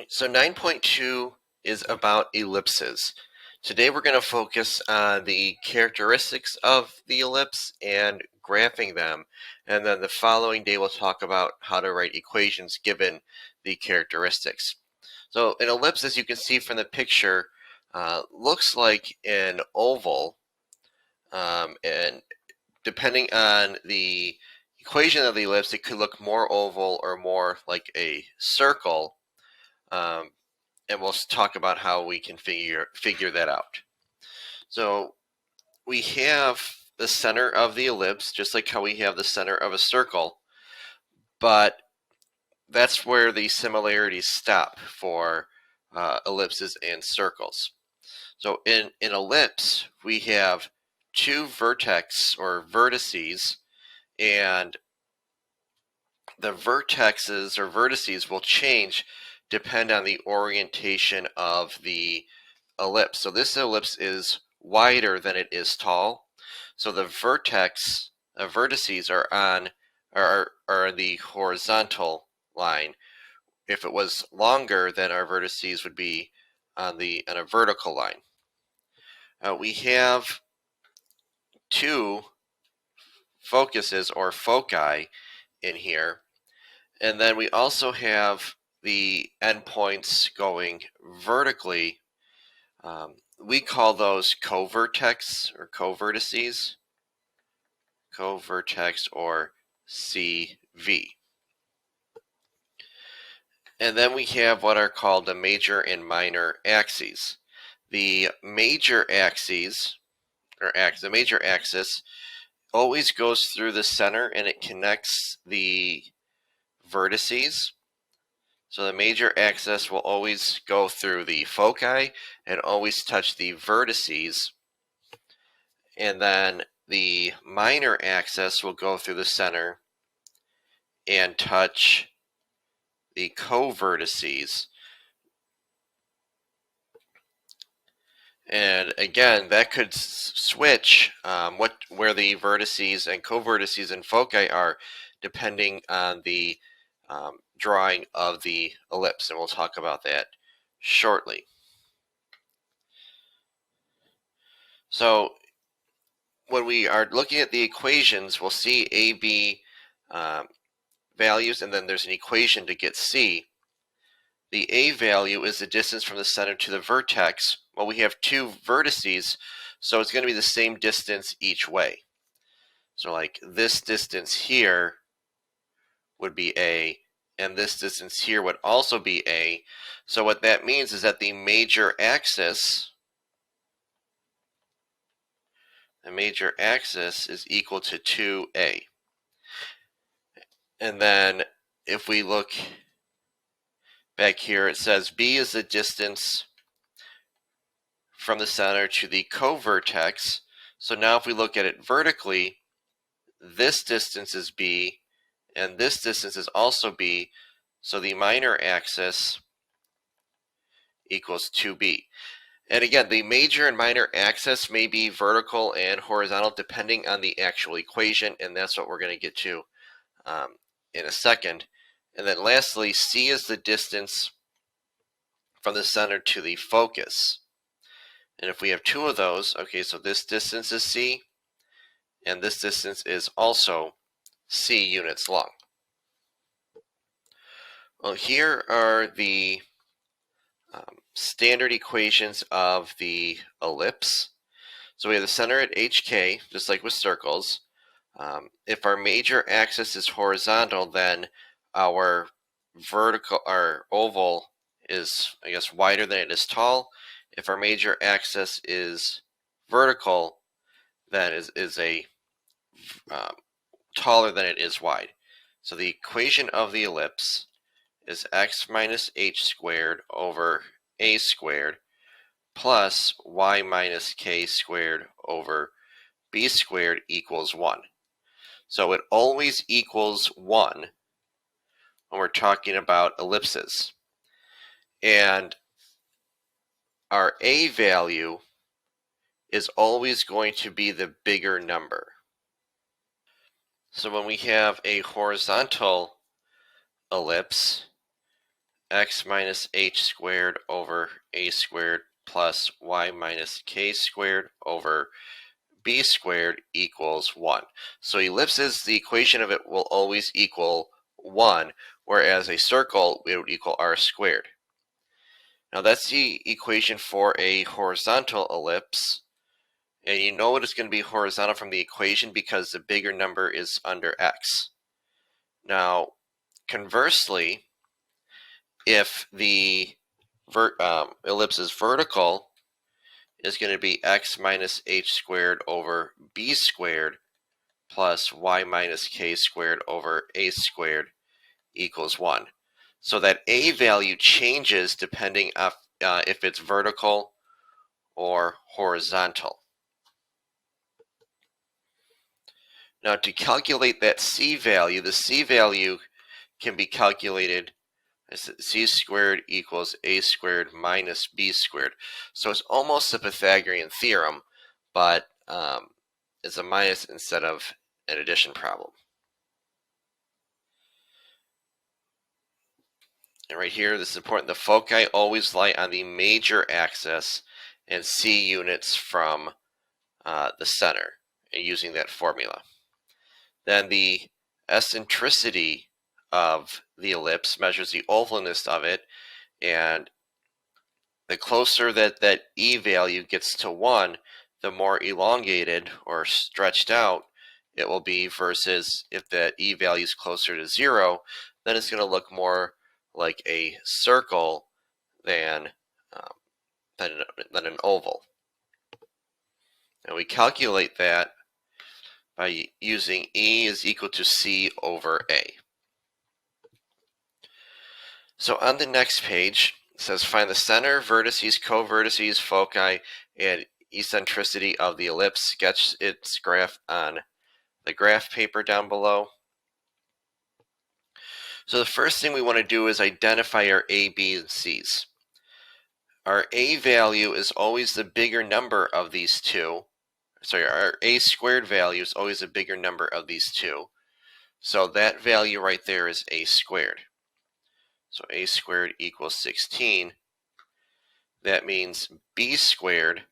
So 9.2 is about ellipses. Today we're going to focus on the characteristics of the ellipse and graphing them, and then the following day we'll talk about how to write equations given the characteristics. So an ellipse, as you can see from the picture, looks like an oval, and depending on the equation of the ellipse, it could look more oval or more like a circle. And we'll talk about how we can figure that out. So we have the center of the ellipse, just like how we have the center of a circle, but that's where the similarities stop for ellipses and circles. So in an ellipse, we have two vertices, and the vertexes or vertices will change depend on the orientation of the ellipse. So this ellipse is wider than it is tall. So the vertices are the horizontal line. If it was longer, then our vertices would be on a vertical line. We have two focuses or foci in here, and then we also have the endpoints going vertically. We call those covertex or covertices, covertex or CV. And then we have what are called the major and minor axes. The major axes, the major axis, always goes through the center and it connects the vertices. So the major axis will always go through the foci and always touch the vertices. And then the minor axis will go through the center and touch the covertices. And again, that could switch where the vertices and covertices and foci are depending on the drawing of the ellipse, and we'll talk about that shortly. So when we are looking at the equations, we'll see A, B values, and then there's an equation to get C. The A value is the distance from the center to the vertex. Well, we have two vertices, so it's going to be the same distance each way. So like this distance here would be A, and this distance here would also be A. So what that means is that the major axis is equal to 2A. And then if we look back here, it says B is the distance from the center to the covertex. So now if we look at it vertically, this distance is B, and this distance is also B, so the minor axis equals 2B. And again, the major and minor axis may be vertical and horizontal depending on the actual equation, and that's what we're going to get to in a second. And then lastly, C is the distance from the center to the focus. And if we have two of those, okay, so this distance is C, and this distance is also C units long. Well, here are the standard equations of the ellipse. So we have the center at HK, just like with circles. If our major axis is horizontal, then our oval is, I guess, wider than it is tall. If our major axis is vertical, then is a taller than it is wide. So the equation of the ellipse is x minus h squared over a squared plus y minus k squared over b squared equals 1. So it always equals 1 when we're talking about ellipses. And our a value is always going to be the bigger number. So when we have a horizontal ellipse, x minus h squared over a squared plus y minus k squared over b squared equals 1. So ellipses, the equation of it will always equal 1, whereas a circle, it would equal r squared. Now that's the equation for a horizontal ellipse. And you know it's going to be horizontal from the equation because the bigger number is under x. Now, conversely, if the ellipse is vertical, it's going to be x minus h squared over b squared plus y minus k squared over a squared equals 1. So that a value changes depending on if it's vertical or horizontal. Now to calculate that c value, the c value can be calculated as c squared equals a squared minus b squared. So it's almost a Pythagorean theorem, but it's a minus instead of an addition problem. And right here, this is important. The foci always lie on the major axis and c units from the center, using that formula. Then the eccentricity of the ellipse measures the ovalness of it, and the closer that e value gets to 1, the more elongated or stretched out it will be, versus if that e value is closer to 0, then it's going to look more like a circle than an oval. And we calculate that by using E is equal to C over A. So on the next page, it says find the center, vertices, co-vertices, foci, and eccentricity of the ellipse. Sketch its graph on the graph paper down below. So the first thing we want to do is identify our A, B, and C's. Our A value is always the bigger number of these two. Sorry, our A squared value is always a bigger number of these two. So that value right there is A squared. So A squared equals 16. That means B squared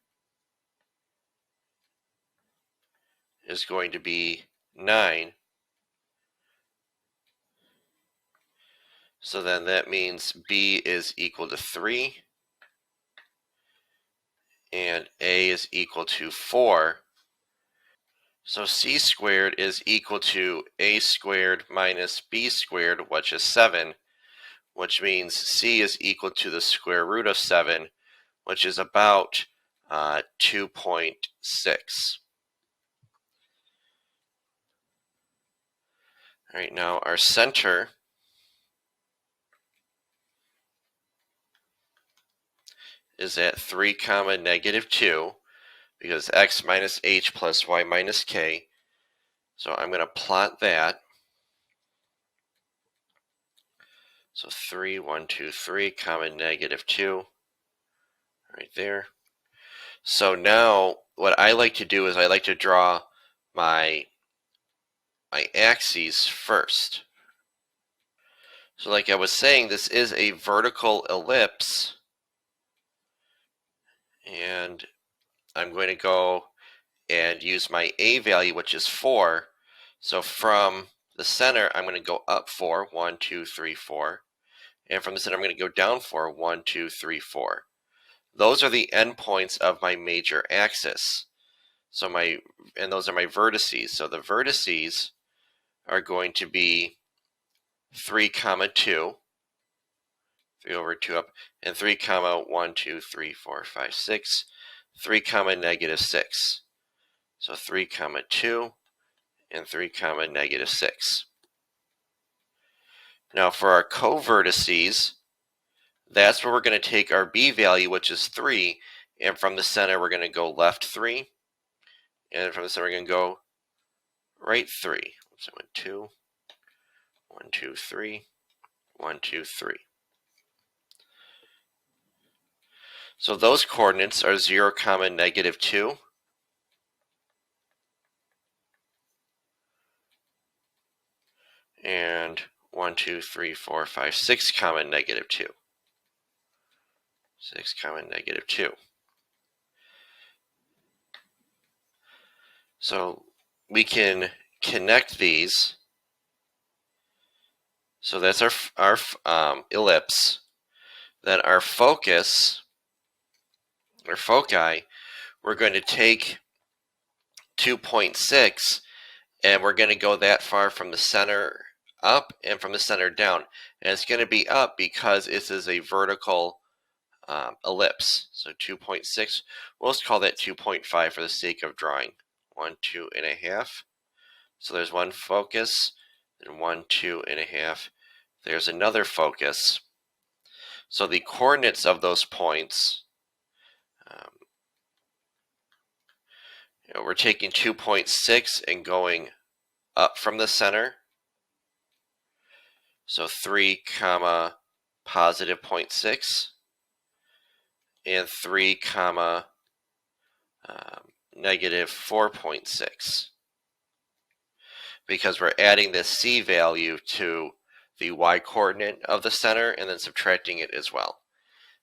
is going to be 9. So then that means B is equal to 3. And A is equal to 4. So C squared is equal to A squared minus B squared, which is 7, which means C is equal to the square root of 7, which is about 2.6. All right, now our center is at 3 comma negative 2, because x minus h plus y minus k. So I'm going to plot that. So 3, 1, 2, 3, comma negative 2, right there. So now what I like to do is I like to draw my axes first. So like I was saying, this is a vertical ellipse, and I'm going to go and use my A value, which is 4. So from the center, I'm going to go up 4, 1, 2, 3, 4. And from the center, I'm going to go down 4, 1, 2, 3, 4. Those are the endpoints of my major axis. And those are my vertices. So the vertices are going to be 3 comma 2, 3 over 2 up, and 3 comma 1, 2, 3, 4, 5, 6, 3 comma negative 6. So 3 comma 2 and 3 comma negative 6. Now for our co-vertices, that's where we're going to take our B value, which is 3, and from the center we're going to go left 3, and from the center we're going to go right 3. So 1, 2, 1, 2, 3, 1, 2, 3. So those coordinates are 0 comma negative 2, and 1, 2, 3, 4, 5, 6 comma negative 2. 6 comma negative 2. So we can connect these. So that's our ellipse. Then our focus, or foci, we're going to take 2.6 and we're going to go that far from the center up and from the center down. And it's going to be up because this is a vertical ellipse. So 2.6, we'll just call that 2.5 for the sake of drawing. 1, 2.5. So there's one focus, and 1, 2.5. There's another focus. So the coordinates of those points, we're taking 2.6 and going up from the center. So 3 comma positive 0.6 and 3 comma negative 4.6, because we're adding this C value to the Y coordinate of the center and then subtracting it as well.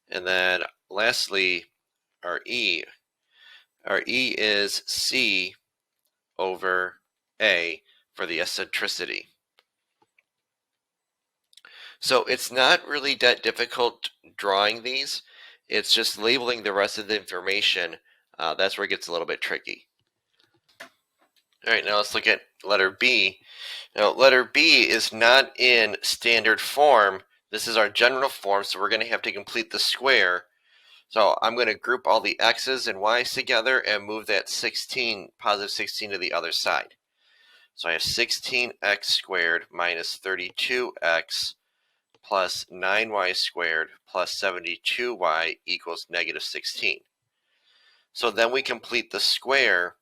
And then lastly, our E. Our E is C over A for the eccentricity. So it's not really that difficult drawing these. It's just labeling the rest of the information. That's where it gets a little bit tricky. All right, now let's look at letter B. Now, letter B is not in standard form. This is our general form, so we're going to have to complete the square. So I'm going to group all the x's and y's together and move that 16, positive 16 to the other side. So I have 16x squared minus 32x plus 9y squared plus 72y equals negative 16. So then we complete the square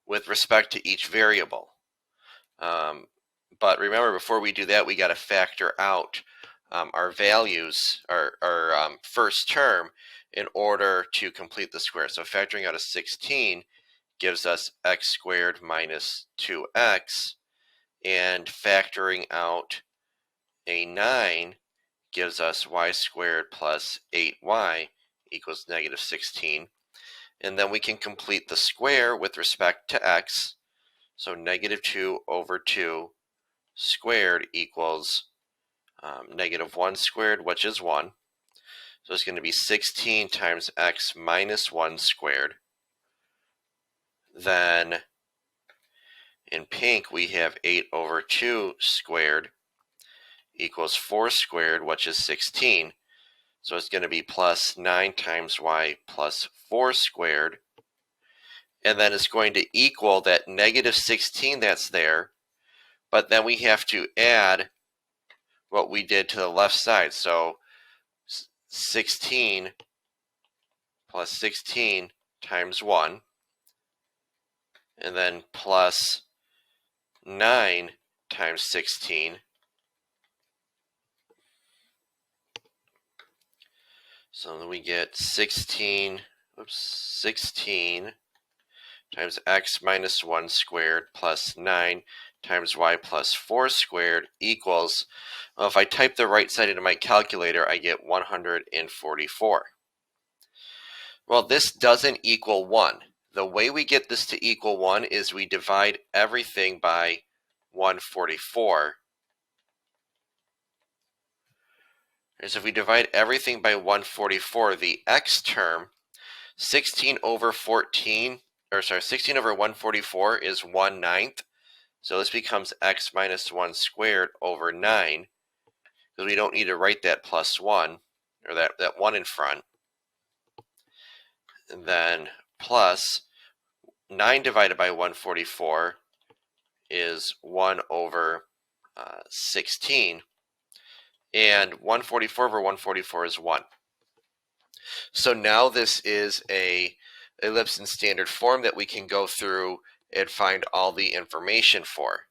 with respect to each variable. But remember, before we do that, we got to factor out our values, our first term, in order to complete the square. So factoring out a 16 gives us x squared minus 2x, and factoring out a 9 gives us y squared plus 8y equals negative 16. And then we can complete the square with respect to x. So negative 2 over 2 squared equals negative 1 squared, which is 1. So it's going to be 16 times x minus 1 squared. Then in pink we have 8 over 2 squared equals 4 squared, which is 16. So it's going to be plus 9 times y plus 4 squared. And then it's going to equal that negative 16 that's there. But then we have to add what we did to the left side. So 16 plus 16 times 1. And then plus 9 times 16. So then we get 16 times x minus 1 squared plus 9 times y plus 4 squared equals, well, if I type the right side into my calculator, I get 144. Well, this doesn't equal 1. The way we get this to equal 1 is we divide everything by 144. And so if we divide everything by 144, the x term, 16 over 144 is 1/9. So this becomes x minus 1 squared over 9, because we don't need to write that plus 1, or that 1 in front. And then plus 9 divided by 144 is 1 over 16. And 144 over 144 is 1. So now this is a ellipse in standard form that we can go through and find all the information for.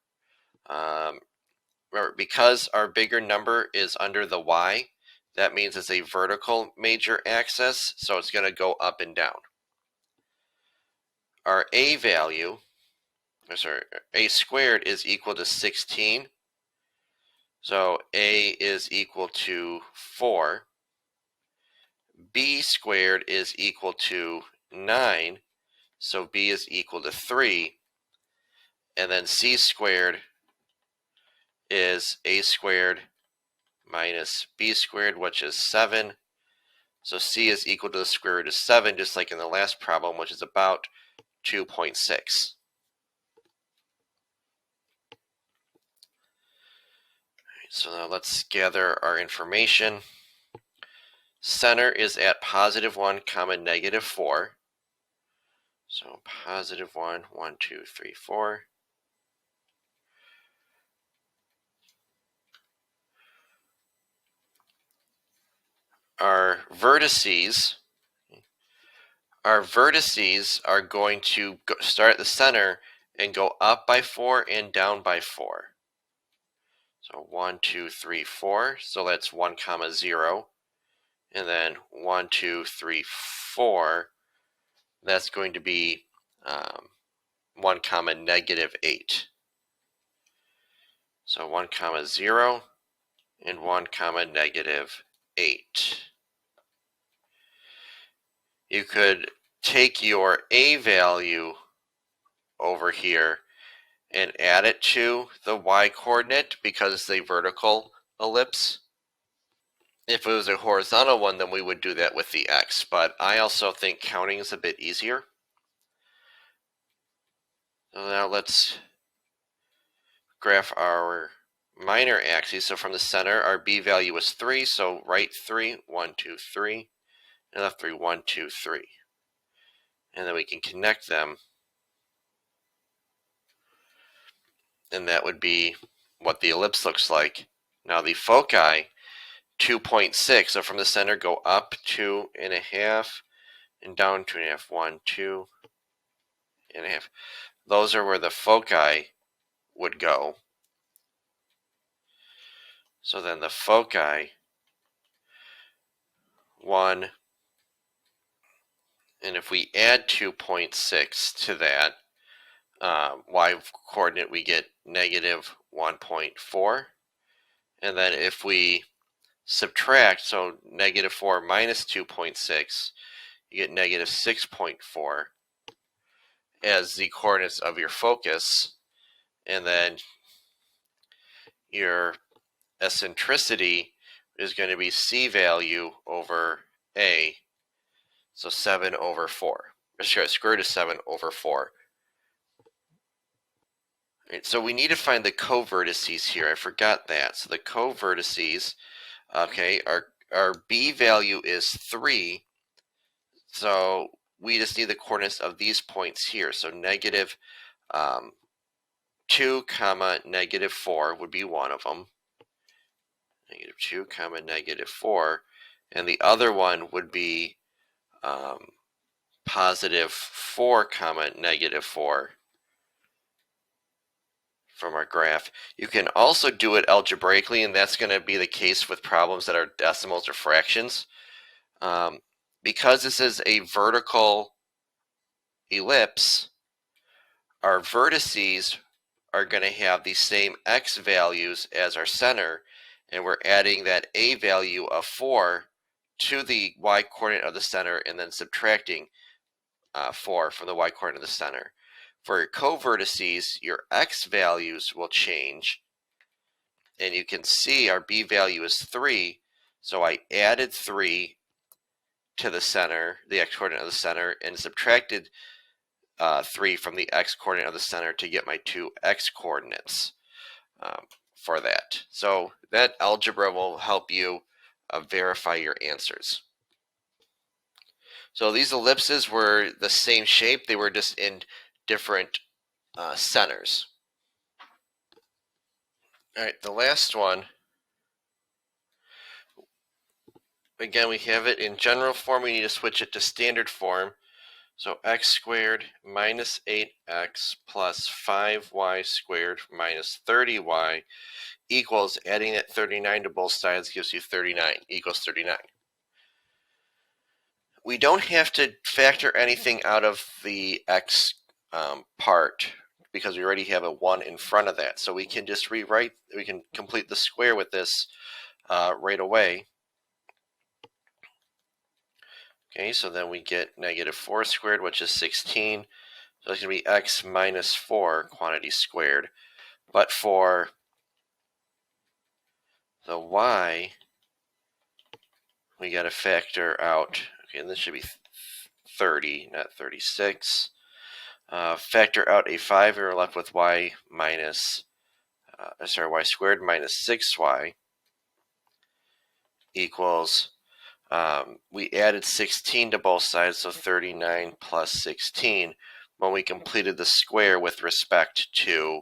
Remember, because our bigger number is under the y, that means it's a vertical major axis, so it's going to go up and down. Our a value, a squared, is equal to 16. So a is equal to 4. B squared is equal to 9. So b is equal to 3. And then c squared is a squared minus b squared, which is 7. So c is equal to the square root of 7, just like in the last problem, which is about 2.6. So now let's gather our information. Center is at positive 1, comma, negative 4. So positive 1, 1, 2, 3, 4. Our vertices are going to start at the center and go up by 4 and down by 4. So 1, 2, 3, 4. So that's 1, comma, 0. And then 1, 2, 3, 4. That's going to be 1, comma, negative 8. So 1, comma, 0 and 1, comma, negative 8. You could take your a value over here and add it to the y-coordinate because it's a vertical ellipse. If it was a horizontal one, then we would do that with the x, but I also think counting is a bit easier. So now let's graph our minor axes. So from the center, our b value is 3, so right 3, 1, 2, 3, and left 3, 1, 2, 3. And then we can connect them, and that would be what the ellipse looks like. Now the foci, 2.6, so from the center go up 2.5 and down 2.5, 1, 2.5. Those are where the foci would go. So then the foci, 1, and if we add 2.6 to that y-coordinate, we get negative 1.4. And then if we subtract, so negative 4 minus 2.6, you get negative 6.4 as the coordinates of your focus. And then your eccentricity is going to be c value over a, so 7 over 4. Square root of 7 over 4. Right, so we need to find the co-vertices here. I forgot that. So the co-vertices, okay, our b value is 3. So we just need the coordinates of these points here. So negative 2, comma, negative 4 would be one of them. Negative 2, comma, negative 4. And the other one would be positive 4, comma, negative 4 from our graph. You can also do it algebraically, and that's going to be the case with problems that are decimals or fractions. Because this is a vertical ellipse, our vertices are going to have the same x values as our center, and we're adding that a value of 4 to the y-coordinate of the center and then subtracting 4 from the y-coordinate of the center. For your co-vertices, your x values will change, and you can see our b value is 3, so I added 3 to the center, the x-coordinate of the center, and subtracted 3 from the x-coordinate of the center to get my 2 x-coordinates for that. So that algebra will help you verify your answers. So these ellipses were the same shape, they were just in different centers. All right, the last one, again, we have it in general form. We need to switch it to standard form. So x squared minus 8x plus 5y squared minus 30y equals, adding that 39 to both sides gives you 39, equals 39. We don't have to factor anything out of the x part because we already have a 1 in front of that. So we can just we can complete the square with this right away. Okay, so then we get negative 4 squared, which is 16. So it's going to be x minus 4 quantity squared. But for the y, we got to factor out, okay, and this should be 30, not 36. Factor out a 5, and we're left with y squared minus 6y equals, we added 16 to both sides, so 39 plus 16 when we completed the square with respect to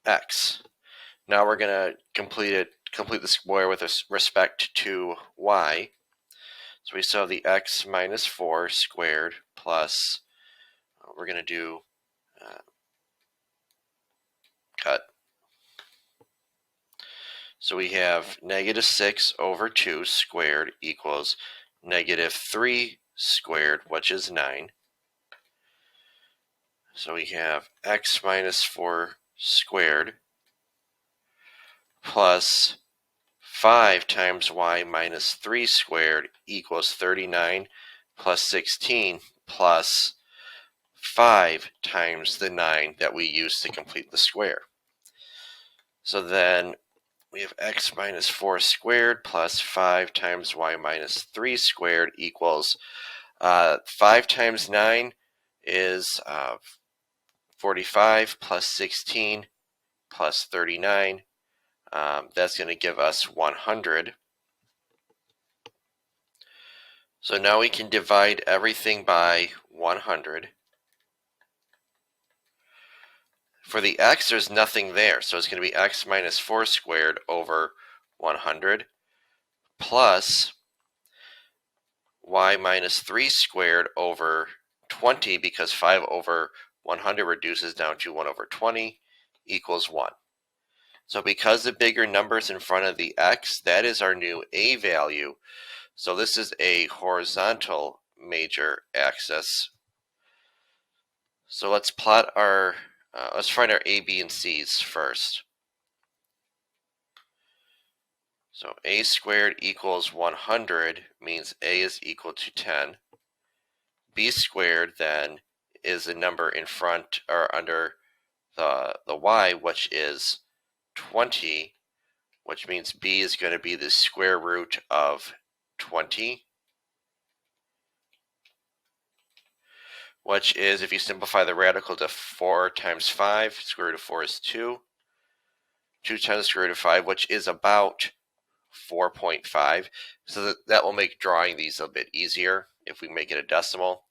x. Now we're going to complete the square with respect to y. So we still have the x minus 4 squared plus, we're going to do cut. So we have negative 6 over 2 squared equals negative 3 squared, which is 9. So we have x minus 4 squared plus 5 times y minus 3 squared equals 39 plus 16 plus 5 times the 9 that we used to complete the square. So then we have x minus 4 squared plus 5 times y minus 3 squared equals 5 times 9 is 45 plus 16 plus 39. That's going to give us 100. So now we can divide everything by 100. For the x, there's nothing there, so it's going to be x minus 4 squared over 100 plus y minus 3 squared over 20, because 5 over 100 reduces down to 1 over 20 equals 1. So because the bigger number is in front of the x, that is our new a value. So this is a horizontal major axis. So let's plot our, let's find our a, b, and c's first. So a squared equals 100 means a is equal to 10. B squared then is a number in front or under the y, which is 20, which means b is going to be the square root of 20, which is, if you simplify the radical to 4 times 5, square root of 4 is 2. 2 times the square root of 5, which is about 4.5. So that will make drawing these a bit easier if we make it a decimal.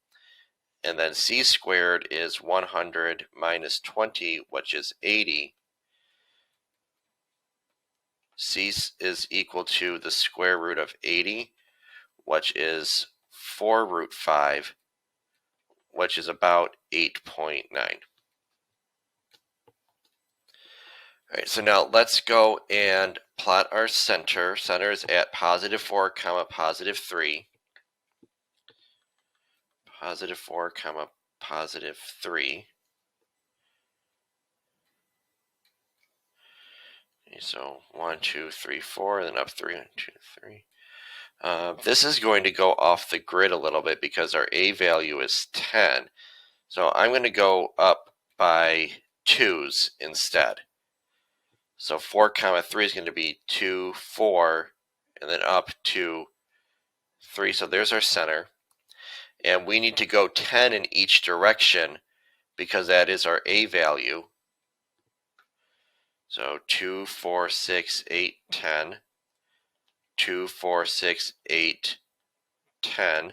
And then c squared is 100 minus 20, which is 80. C is equal to the square root of 80, which is 4 root 5, which is about 8.9. All right, so now let's go and plot our center. Center is at positive 4, comma, positive 3. Positive 4, comma, positive 3. Okay, so 1, 2, 3, 4, and then up 3, 1, 2, 3. This is going to go off the grid a little bit because our a value is 10. So I'm going to go up by 2's instead. So 4 comma 3 is going to be 2, 4, and then up to 3. So there's our center. And we need to go 10 in each direction because that is our a value. So 2, 4, 6, 8, 10. 2, 4, 6, 8, 10.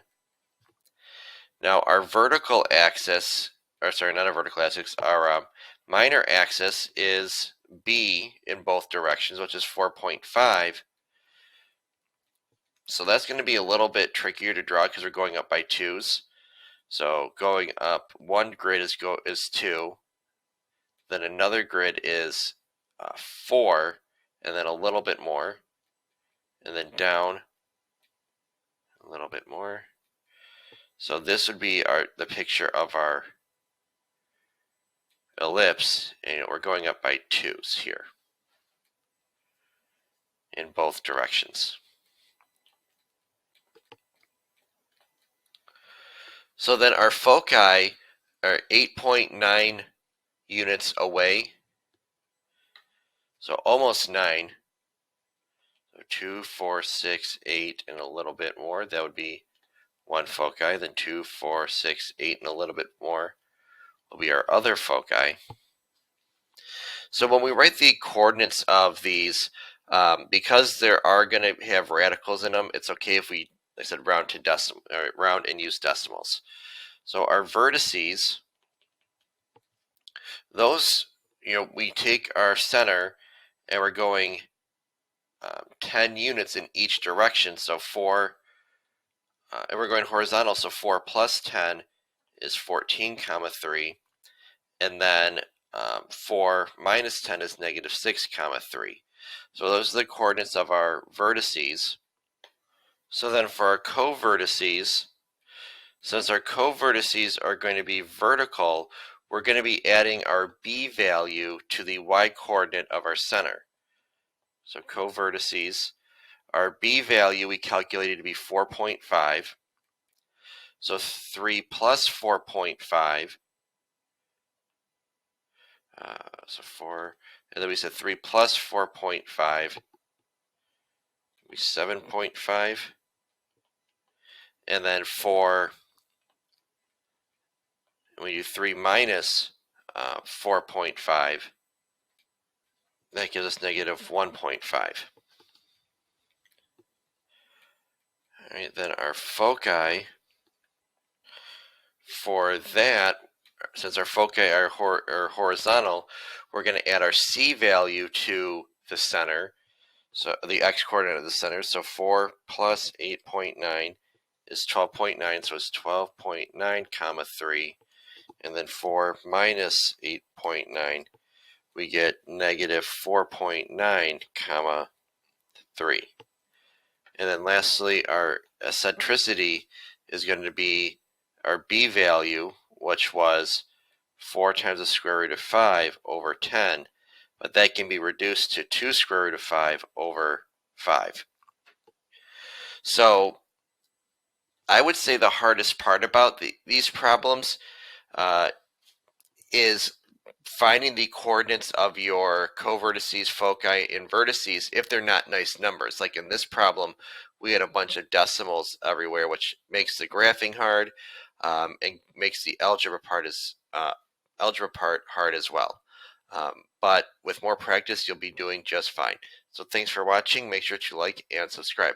Now our vertical axis, or sorry, not our vertical axis, our minor axis is b in both directions, which is 4.5. So that's going to be a little bit trickier to draw because we're going up by 2's. So going up, one grid is 2, then another grid is 4, and then a little bit more, and then down a little bit more. So this would be the picture of our ellipse, and we're going up by 2's here in both directions. So then our foci are 8.9 units away, so almost 9. So 2, 4, 6, 8, and a little bit more. That would be one foci. Then 2, 4, 6, 8, and a little bit more will be our other foci. So when we write the coordinates of these, because there are going to have radicals in them, it's okay if we, like I said, round to decimal, round and use decimals. So our vertices, those, we take our center and we're going 10 units in each direction. So 4, and we're going horizontal. So 4 plus 10 is 14, comma 3. And then 4 minus 10 is negative 6, comma 3. So those are the coordinates of our vertices. So then for our co-vertices, since our co-vertices are going to be vertical, we're going to be adding our b value to the y-coordinate of our center. So co-vertices, our b value we calculated to be 4.5. So 3 plus 4.5, so 4, and then we said 3 plus 4.5 would be 7.5. And then 4, when you do 3 minus 4.5, that gives us negative 1.5. All right, then our foci for that, since our foci are horizontal, we're going to add our c value to the center, so the x-coordinate of the center. So 4 plus 8.9 is 12.9, so it's 12.9, comma 3. And then 4 minus 8.9, we get negative 4.9, comma 3. And then lastly, our eccentricity is going to be our b value, which was 4 times the square root of 5 over 10, but that can be reduced to 2 square root of 5 over 5. So I would say the hardest part about these problems is finding the coordinates of your co-vertices, foci, and vertices if they're not nice numbers. Like in this problem, we had a bunch of decimals everywhere, which makes the graphing hard and makes the algebra part hard as well. But with more practice, you'll be doing just fine. So thanks for watching. Make sure to like and subscribe.